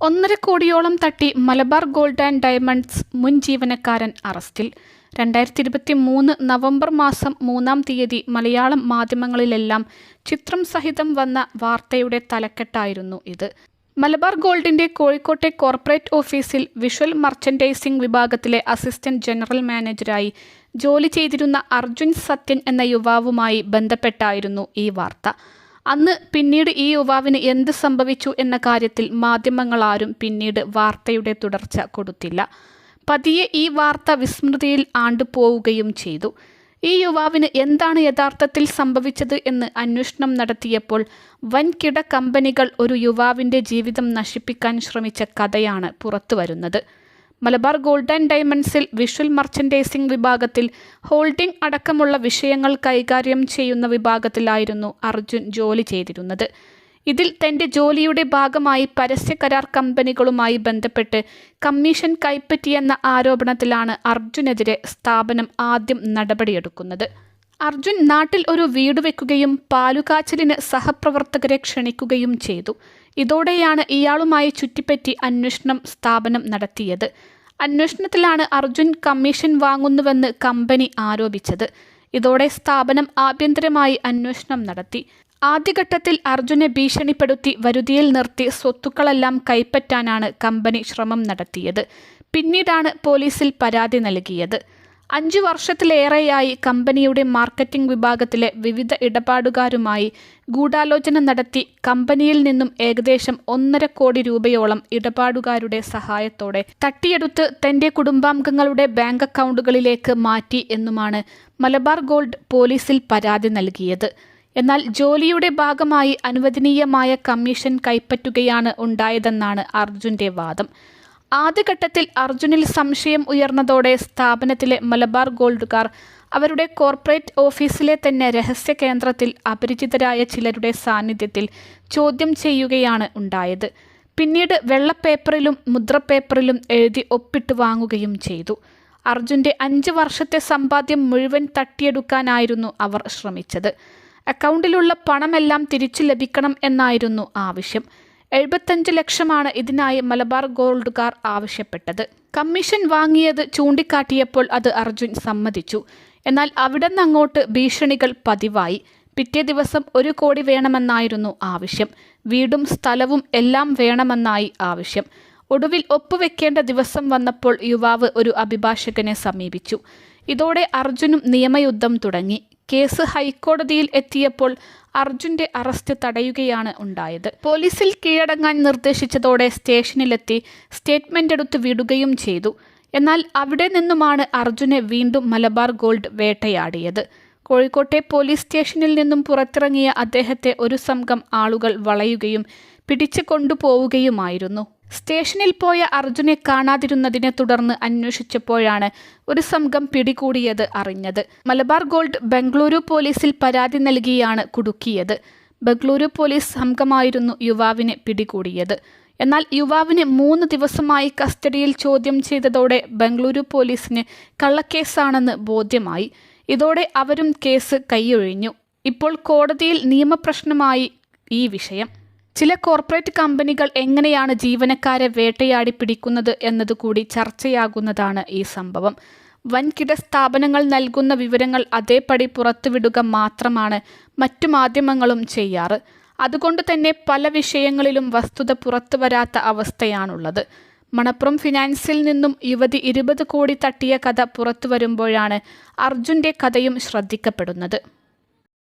1.5 കോടിയോളം തട്ടി Malabar gold and diamonds മുൻ ജീവനക്കാരൻ അറസ്റ്റിൽ. 2023 നവംബർ മാസം 3-ാം തീയതി മലയാളം മാധ്യമങ്ങളിലെല്ലാം ചിത്രം സഹിതം വന്ന വാർത്തയുടെ തലക്കെട്ടായിരുന്നു ഇത്. മലബാർ ഗോൾഡിന്റെ കോഴിക്കോട്ടെ കോർപ്പറേറ്റ് ഓഫീസിൽ വിഷ്വൽ മർച്ചൻഡൈസിംഗ് വിഭാഗത്തിലെ അസിസ്റ്റന്റ് ജനറൽ മാനേജരായി ജോലി ചെയ്തിരുന്ന അർജുൻ സത്യൻ എന്ന യുവാവുമായി ബന്ധപ്പെട്ടായിരുന്നു ഈ വാർത്ത. അന്ന് പിന്നീട് ഈ യുവാവിന് എന്ത് സംഭവിച്ചു എന്ന കാര്യത്തിൽ മാധ്യമങ്ങളാരും പിന്നീട് വാർത്തയുടെ തുടർച്ച കൊടുത്തില്ല. പതിയെ ഈ വാർത്ത വിസ്മൃതിയിൽ ആണ്ടുപോവുകയും ചെയ്തു. ഈ യുവാവിന് എന്താണ് യഥാർത്ഥത്തിൽ സംഭവിച്ചത് എന്ന് അന്വേഷണം നടത്തിയപ്പോൾ വൻകിട കമ്പനികൾ ഒരു യുവാവിൻ്റെ ജീവിതം നശിപ്പിക്കാൻ ശ്രമിച്ച കഥയാണ് പുറത്തുവരുന്നത്. മലബാർ ഗോൾഡ് ആൻഡ് ഡയമണ്ട്സിൽ വിഷ്വൽ മർച്ചൻഡൈസിംഗ് വിഭാഗത്തിൽ ഹോൾഡിംഗ് അടക്കമുള്ള വിഷയങ്ങൾ കൈകാര്യം ചെയ്യുന്ന വിഭാഗത്തിലായിരുന്നു അർജുൻ ജോലി ചെയ്തിരുന്നത്. ഇതിൽ തൻ്റെ ജോലിയുടെ ഭാഗമായി പരസ്യ കരാർ കമ്പനികളുമായി ബന്ധപ്പെട്ട് കമ്മീഷൻ കൈപ്പറ്റിയെന്ന ആരോപണത്തിലാണ് അർജുനെതിരെ സ്ഥാപനം ആദ്യം നടപടിയെടുക്കുന്നത്. അർജുൻ നാട്ടിൽ ഒരു വീട് വെക്കുകയും പാലുകാച്ചലിന് സഹപ്രവർത്തകരെ ക്ഷണിക്കുകയും ചെയ്തു. ഇതോടെയാണ് ഇയാളുമായി ചുറ്റിപ്പറ്റി അന്വേഷണം സ്ഥാപനം നടത്തിയത്. അന്വേഷണത്തിലാണ് അർജുൻ കമ്മീഷൻ വാങ്ങുന്നുവെന്ന് കമ്പനി ആരോപിച്ചത്. ഇതോടെ സ്ഥാപനം ആഭ്യന്തരമായി അന്വേഷണം നടത്തി. ആദ്യഘട്ടത്തിൽ അർജുനെ ഭീഷണിപ്പെടുത്തി വരുതിയിൽ നിർത്തി സ്വത്തുക്കളെല്ലാം കൈപ്പറ്റാനാണ് കമ്പനി ശ്രമം നടത്തിയത്. പിന്നീടാണ് പോലീസിൽ പരാതി നൽകിയത്. 5 വർഷത്തിലേറെയായി കമ്പനിയുടെ മാർക്കറ്റിംഗ് വിഭാഗത്തിലെ വിവിധ ഇടപാടുകാരുമായി ഗൂഢാലോചന നടത്തി കമ്പനിയിൽ നിന്നും ഏകദേശം 1.5 കോടി രൂപയോളം ഇടപാടുകാരുടെ സഹായത്തോടെ തട്ടിയെടുത്ത് തൻ്റെ കുടുംബാംഗങ്ങളുടെ ബാങ്ക് അക്കൗണ്ടുകളിലേക്ക് മാറ്റി എന്നുമാണ് മലബാർ ഗോൾഡ് പോലീസിൽ പരാതി നൽകിയത്. എന്നാൽ ജോലിയുടെ ഭാഗമായി അനുവദനീയമായ കമ്മീഷൻ കൈപ്പറ്റുകയാണ് ഉണ്ടായതെന്നാണ് അർജുൻ്റെ വാദം. ആദ്യഘട്ടത്തിൽ അർജുനിൽ സംശയം ഉയർന്നതോടെ സ്ഥാപനത്തിലെ മലബാർ ഗോൾഡുകാർ അവരുടെ കോർപ്പറേറ്റ് ഓഫീസിലെ തന്നെ രഹസ്യ കേന്ദ്രത്തിൽ അപരിചിതരായ ചിലരുടെ സാന്നിധ്യത്തിൽ ചോദ്യം ചെയ്യുകയാണ് ഉണ്ടായത്. പിന്നീട് വെള്ളപ്പേപ്പറിലും മുദ്രപ്പേപ്പറിലും എഴുതി ഒപ്പിട്ട് വാങ്ങുകയും ചെയ്തു. അർജുൻ്റെ 5 വർഷത്തെ സമ്പാദ്യം മുഴുവൻ തട്ടിയെടുക്കാനായിരുന്നു അവർ ശ്രമിച്ചത്. അക്കൗണ്ടിലുള്ള പണമെല്ലാം തിരിച്ചു ലഭിക്കണം എന്നായിരുന്നു ആവശ്യം. 75 ലക്ഷമാണ് ഇതിനായി മലബാർ ഗോൾഡുകാർ ആവശ്യപ്പെട്ടത്. കമ്മീഷൻ വാങ്ങിയത് ചൂണ്ടിക്കാട്ടിയപ്പോൾ അത് അർജുൻ സമ്മതിച്ചു. എന്നാൽ അവിടെ നിന്നങ്ങോട്ട് ഭീഷണികൾ പതിവായി. പിറ്റേ ദിവസം 1 കോടി വേണമെന്നായിരുന്നു ആവശ്യം. വീടും സ്ഥലവും എല്ലാം വേണമെന്നായി ആവശ്യം. ഒടുവിൽ ഒപ്പുവെക്കേണ്ട ദിവസം വന്നപ്പോൾ യുവാവ് ഒരു അഭിഭാഷകനെ സമീപിച്ചു. ഇതോടെ അർജുനും നിയമയുദ്ധം തുടങ്ങി. കേസ് ഹൈക്കോടതിയിൽ എത്തിയപ്പോൾ അർജുൻ്റെ അറസ്റ്റ് തടയുകയാണ് ഉണ്ടായത്. പോലീസിൽ കീഴടങ്ങാൻ നിർദ്ദേശിച്ചതോടെ സ്റ്റേഷനിലെത്തി സ്റ്റേറ്റ്മെൻ്റ് എടുത്ത് വിടുകയും ചെയ്തു. എന്നാൽ അവിടെ നിന്നുമാണ് അർജുനെ വീണ്ടും മലബാർ ഗോൾഡ് വേട്ടയാടിയത്. കോഴിക്കോട്ടെ പോലീസ് സ്റ്റേഷനിൽ നിന്നും പുറത്തിറങ്ങിയ അദ്ദേഹത്തെ ഒരു സംഘം ആളുകൾ വളയുകയും പിടിച്ചു കൊണ്ടുപോവുകയുമായിരുന്നു. സ്റ്റേഷനിൽ പോയ അർജുനെ കാണാതിരുന്നതിനെ തുടർന്ന് അന്വേഷിച്ചപ്പോഴാണ് ഒരു സംഘം പിടികൂടിയത് അറിഞ്ഞത്. മലബാർ ഗോൾഡ് ബംഗളൂരു പോലീസിൽ പരാതി നൽകിയാണ് കുടുക്കിയത്. ബംഗളൂരു പോലീസ് സംഘമായിരുന്നു യുവാവിനെ പിടികൂടിയത്. എന്നാൽ യുവാവിനെ 3 ദിവസമായി കസ്റ്റഡിയിൽ ചോദ്യം ചെയ്തതോടെ ബംഗളൂരു പോലീസിന് കള്ളക്കേസാണെന്ന് ബോധ്യമായി. ഇതോടെ അവരും കേസ് കൈയൊഴിഞ്ഞു. ഇപ്പോൾ കോടതിയിൽ നിയമപ്രശ്നമായി ഈ വിഷയം. ചില കോർപ്പറേറ്റ് കമ്പനികൾ എങ്ങനെയാണ് ജീവനക്കാരെ വേട്ടയാടി പിടിക്കുന്നത് എന്നതുകൂടി ചർച്ചയാകുന്നതാണ് ഈ സംഭവം. വൻകിട സ്ഥാപനങ്ങൾ നൽകുന്ന വിവരങ്ങൾ അതേപടി പുറത്തുവിടുക മാത്രമാണ് മറ്റു മാധ്യമങ്ങളും ചെയ്യാറ്. അതുകൊണ്ട് തന്നെ പല വിഷയങ്ങളിലും വസ്തുത പുറത്തുവരാത്ത അവസ്ഥയാണുള്ളത്. മണപ്പുറം ഫിനാൻസിൽ നിന്നും യുവതി 20 കോടി തട്ടിയ കഥ പുറത്തുവരുമ്പോഴാണ് അർജുൻ്റെ കഥയും ശ്രദ്ധിക്കപ്പെടുന്നത്.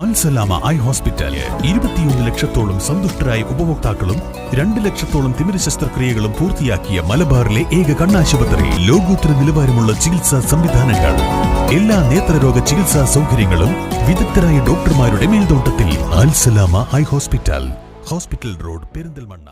അൽസലാമ ഐ ഹോസ്പിറ്റൽ 21 ലക്ഷത്തോളം സന്തുഷ്ടരായ ഉപഭോക്താക്കളും 2 ലക്ഷത്തോളം തിമിര ശസ്ത്രക്രിയകളും പൂർത്തിയാക്കിയ മലബാറിലെ ഏക കണ്ണാശുപത്രി. ലോകോത്തര നിലവാരമുള്ള ചികിത്സാ സംവിധാനങ്ങൾ, എല്ലാ നേത്രരോഗ ചികിത്സാ സൗകര്യങ്ങളും വിദഗ്ധരായ ഡോക്ടർമാരുടെ മേൽനോട്ടത്തിൽ. Al Salama eye hospital, hospital road, Perinthalmanna.